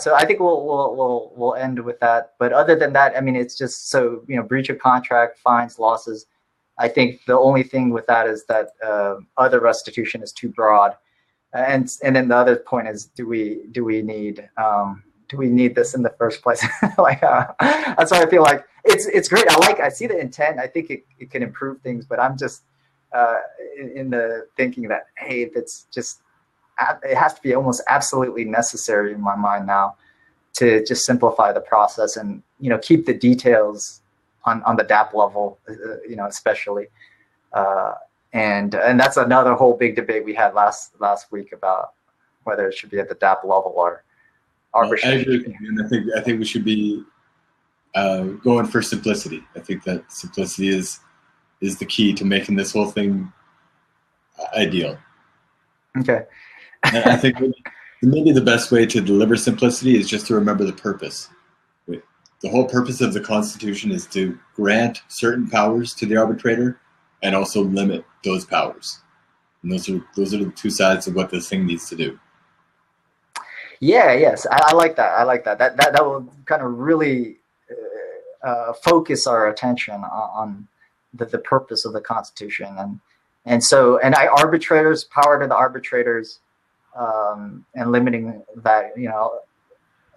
So I think we'll end with that. But other than that, I mean, it's just so, breach of contract, fines, losses. I think the only thing with that is that other restitution is too broad. And then the other point is, do we need this in the first place? That's why I feel like it's great. I see the intent. I think it can improve things, but I'm just in the thinking that, hey, if it's just, it has to be almost absolutely necessary in my mind now to just simplify the process and, you know, keep the details on the DApp level, you know, especially. And that's another whole big debate we had last week about whether it should be at the DApp level or I agree with you, and I think we should be going for simplicity. I think that simplicity is the key to making this whole thing ideal. Okay. And I think maybe the best way to deliver simplicity is just to remember the purpose. The whole purpose of the Constitution is to grant certain powers to the arbitrator and also limit those powers. And those are the two sides of what this thing needs to do. Yeah, yes, I like that. I like that. That will kind of really focus our attention on the purpose of the Constitution, and arbitrators, power to the arbitrators, and limiting that, you know,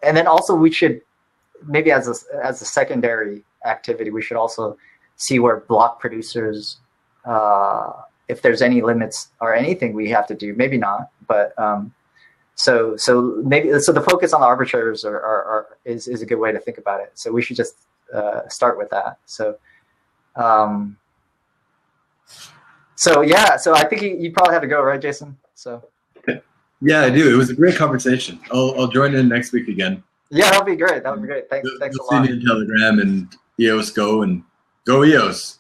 and then also we should maybe as a secondary activity, we should also see where block producers, if there's any limits or anything we have to do, maybe not, but so the focus on the arbitrators is a good way to think about it. So we should just start with that. So I think you probably have to go, right, Jason? So yeah, I do. It was a great conversation. I'll join in next week again. Yeah, that'd be great. That would be great. Thanks a lot. See me in Telegram and EOS Go, and go EOS.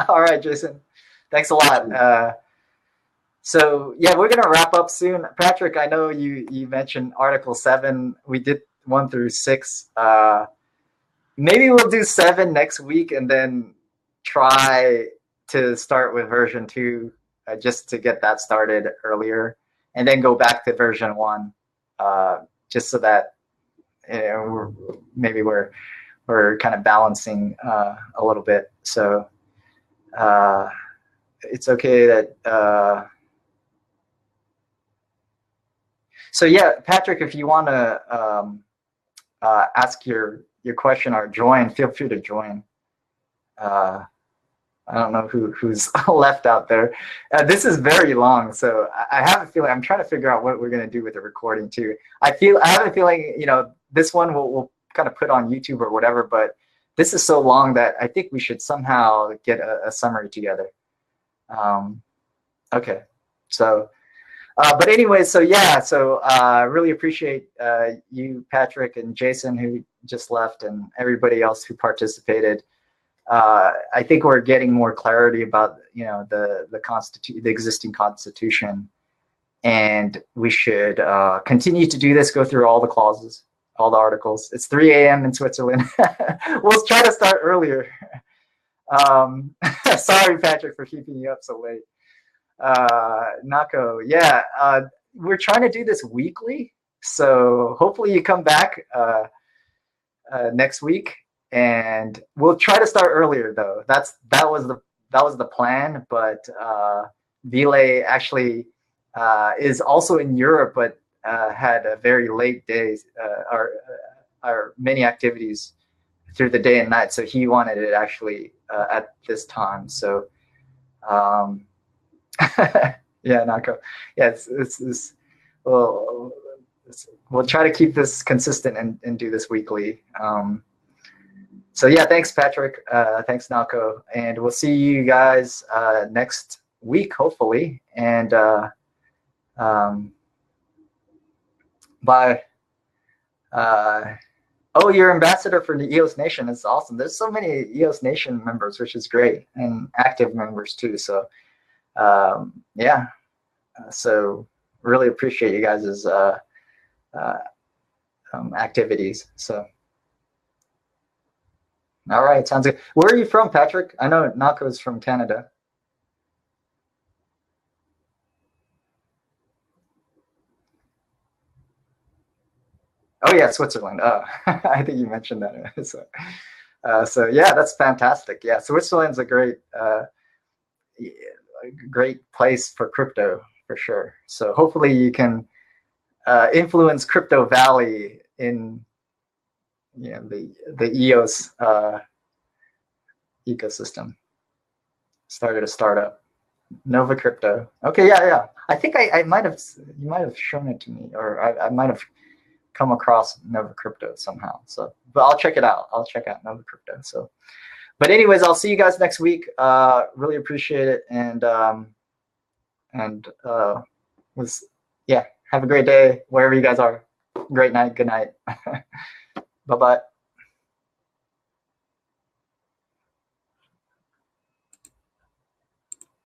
All right, Jason. Thanks a lot. So yeah, we're gonna wrap up soon. Patrick, I know you mentioned Article 7. We did 1 through 6. Maybe we'll do 7 next week and then try to start with version 2, just to get that started earlier, and then go back to version 1, just so that, you know, we're kind of balancing a little bit. So it's okay that. So yeah, Patrick, if you want to ask your question or join, feel free to join. I don't know who's left out there. This is very long, so I have a feeling I'm trying to figure out what we're going to do with the recording too. I have a feeling, you know, this one we'll kind of put on YouTube or whatever, but this is so long that I think we should somehow get a summary together. Okay, so. But anyway, so yeah, so really appreciate you, Patrick, and Jason, who just left, and everybody else who participated. I think we're getting more clarity about, you know, the existing Constitution, and we should continue to do this. Go through all the clauses, all the articles. It's 3 a.m. in Switzerland. We'll try to start earlier. Sorry, Patrick, for keeping you up so late. Nako, yeah, we're trying to do this weekly, so hopefully you come back next week, and we'll try to start earlier though. That was the plan, but Vile actually is also in Europe, but had a very late days or many activities through the day and night, so he wanted it actually at this time. So yeah, Nako. Yeah, we'll try to keep this consistent and do this weekly. So yeah, thanks, Patrick. Thanks, Nako. And we'll see you guys next week, hopefully. And bye. Oh, you're ambassador for the EOS Nation. It's awesome. There's so many EOS Nation members, which is great, and active members too. So yeah, so really appreciate you guys' activities. So all right, sounds good. Where are you from, Patrick? I know Nako's from Canada. Oh yeah, Switzerland. I think you mentioned that. So yeah, that's fantastic. Yeah, Switzerland's a great place for crypto for sure. So hopefully you can influence Crypto Valley in, you know, the EOS ecosystem. Started a startup. Nova Crypto. Okay, yeah. I think I might have, you might have shown it to me, or I might have come across Nova Crypto somehow. So, but I'll check it out. I'll check out Nova Crypto. So, but anyways, I'll see you guys next week. Really appreciate it, and yeah, have a great day wherever you guys are. Great night. Good night. Bye bye.